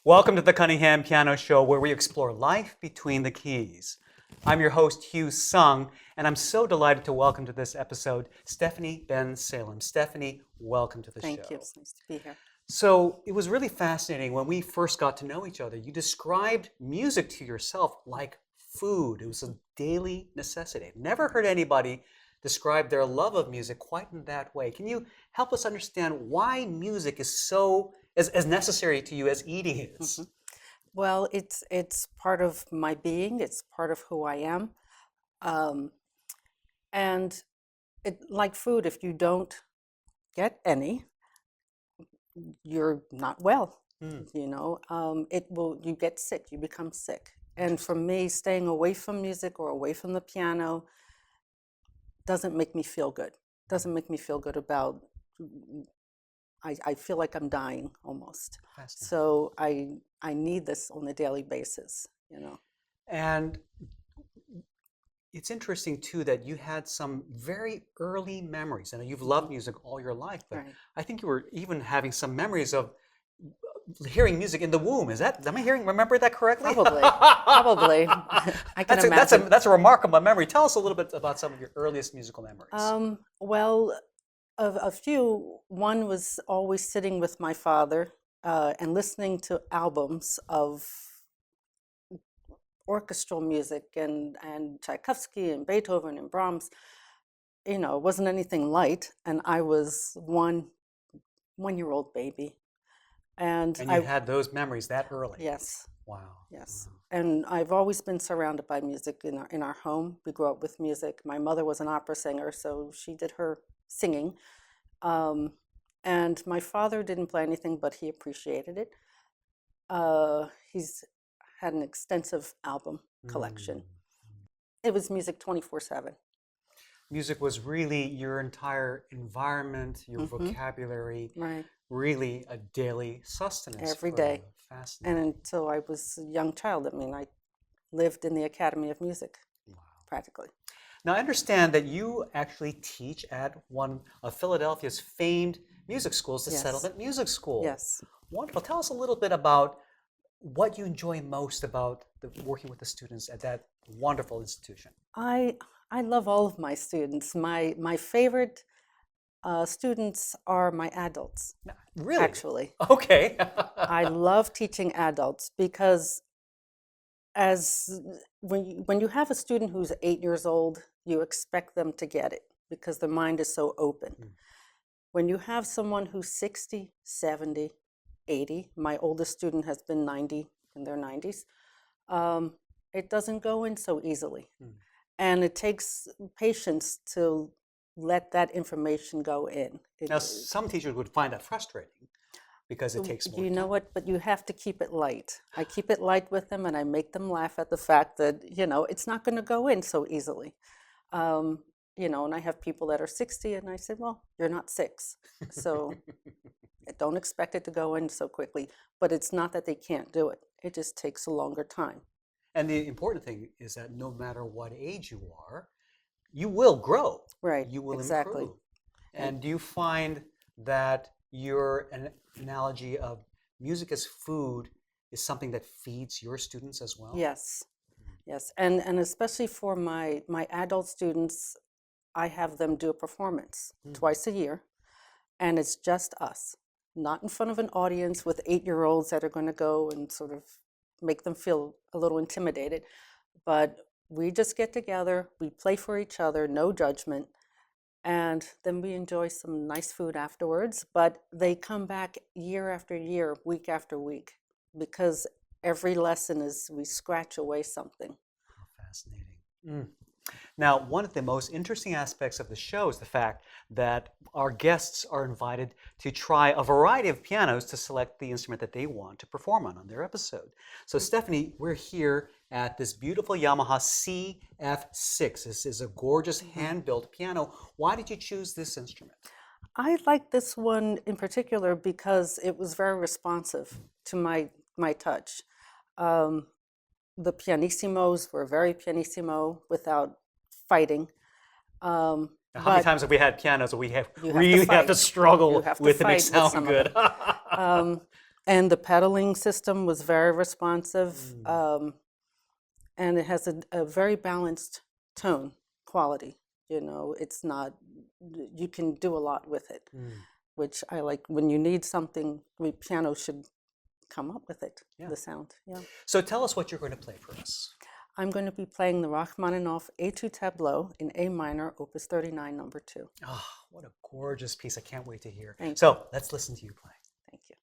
Welcome to the Cunningham Piano Show, where we explore life between the keys. I'm your host, Hugh Sung, and I'm so delighted to welcome to this episode Stephanie Ben-Salem. Stephanie, welcome to the show. Thank you. It's nice to be here. So it was really fascinating when we first got to know each other. You described music to yourself like food. It was a daily necessity. Never heard anybody describe their love of music quite in that way. Can you help us understand why music is so as necessary to you as eating is? Mm-hmm. Well, it's part of my being. It's part of who I am, and like food. If you don't get any, you're not well. You get sick. You become sick. And for me, staying away from music or away from the piano doesn't make me feel good. Doesn't make me feel good about. I feel like I'm dying almost. So I need this on a daily basis, And it's interesting too that you had some very early memories. I know you've loved music all your life, but Right. I think you were even having some memories of hearing music in the womb. Remember that correctly? Probably. I can imagine. That's a remarkable memory. Tell us a little bit about some of your earliest musical memories. Well, a few. One was always sitting with my father and listening to albums of orchestral music and Tchaikovsky and Beethoven and Brahms. It wasn't anything light, and I was one-year-old baby. And you had those memories that early? Yes. Wow. Yes. Wow. And I've always been surrounded by music in our home. We grew up with music. My mother was an opera singer, so she did her singing. And my father didn't play anything, but he appreciated it. He's had an extensive album collection. It was music 24/7. Music was really your entire environment, your vocabulary, right. Really a daily sustenance. Every day. Fascinating. And until I was a young child, I lived in the Academy of Music, practically. Now, I understand that you actually teach at one of Philadelphia's famed music schools, the Settlement Music School. Yes. Wonderful. Tell us a little bit about what you enjoy most about working with the students at that wonderful institution. I love all of my students. My favorite students are my adults. Really? Actually. Okay. I love teaching adults because when you have a student who's 8 years old, you expect them to get it because their mind is so open. When you have someone who's 60, 70, 80, my oldest student has been 90 in their 90s, it doesn't go in so easily. And it takes patience to let that information go in. Now, some teachers would find that frustrating because it takes more time. You know what? But you have to keep it light. I keep it light with them, and I make them laugh at the fact that, it's not going to go in so easily. And I have people that are 60, and I said, well, you're not 6. So don't expect it to go in so quickly. But it's not that they can't do it. It just takes a longer time. And the important thing is that no matter what age you are, you will grow. Right. You will exactly. improve. And do you find that your analogy of music as food is something that feeds your students as well? Yes. Yes. And especially for my adult students, I have them do a performance twice a year. And it's just us, not in front of an audience with 8-year-olds that are going to go and sort of make them feel a little intimidated. But we just get together, we play for each other, no judgment, and then we enjoy some nice food afterwards. But they come back year after year, week after week, because every lesson is we scratch away something. Oh, fascinating. Now, one of the most interesting aspects of the show is the fact that our guests are invited to try a variety of pianos to select the instrument that they want to perform on their episode. So, Stephanie, we're here at this beautiful Yamaha CF6. This is a gorgeous hand-built piano. Why did you choose this instrument? I like this one in particular because it was very responsive to my touch. The pianissimos were very pianissimo without fighting. How many times have we had pianos that we have You really have to struggle You have to with to make fight with sound some of good? them. And the pedaling system was very responsive, Mm. and it has a very balanced tone quality. You know, it's not, you can do a lot with it, Mm. which I like. When you need something, piano should come up with it, Yeah. the sound. Yeah. So tell us what you're going to play for us. I'm going to be playing the Rachmaninoff Etude Tableaux in A minor, Opus 39, number 2. Oh, what a gorgeous piece. I can't wait to hear. Thank you. So let's listen to you play. Thank you.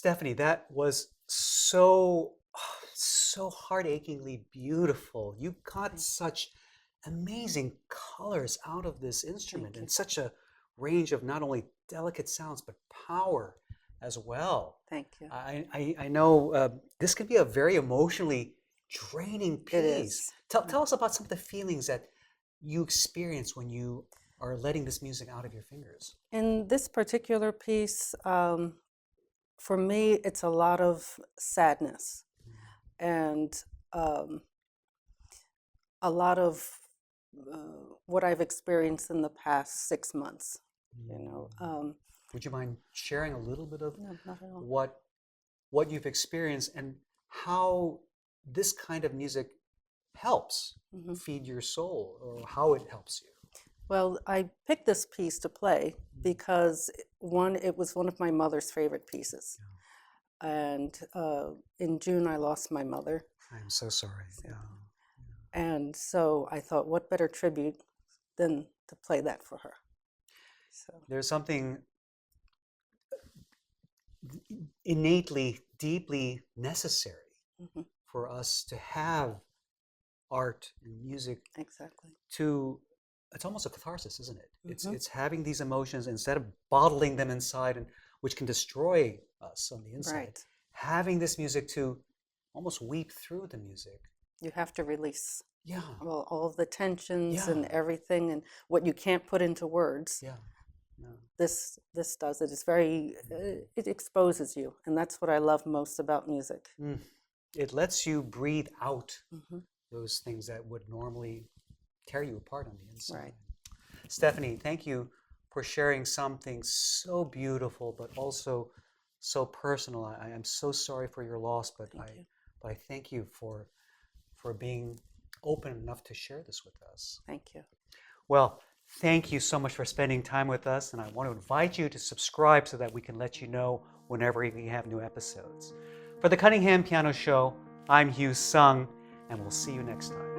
Stephanie, that was so heart-achingly beautiful. You got such amazing colors out of this instrument you. and such a range of not only delicate sounds but power as well. Thank you. I know this can be a very emotionally draining piece. It is. Tell us about some of the feelings that you experience when you are letting this music out of your fingers. In this particular piece, for me, it's a lot of sadness and a lot of what I've experienced in the past 6 months. You know, Would you mind sharing a little bit of no, not at all. what you've experienced and how this kind of music helps feed your soul, or how it helps you? Well, I picked this piece to play because it was one of my mother's favorite pieces. And in June, I lost my mother. I'm so sorry. Yeah. And so I thought, what better tribute than to play that for her? So There's something innately, deeply necessary for us to have art and music exactly. it's almost a catharsis, isn't it? It's having these emotions instead of bottling them inside, and which can destroy us on the inside. Right. Having this music to almost weep through the music. You have to release Yeah. all of the tensions and Yeah. everything and what you can't put into words. Yeah. Yeah. This does it. It's very, it exposes you. And that's what I love most about music. It lets you breathe out those things that would normally tear you apart on the inside. Right. Stephanie, thank you for sharing something so beautiful, but also so personal. I am so sorry for your loss, but I thank you for being open enough to share this with us. Thank you. Well, thank you so much for spending time with us, and I want to invite you to subscribe so that we can let you know whenever we have new episodes. For the Cunningham Piano Show, I'm Hugh Sung, and we'll see you next time.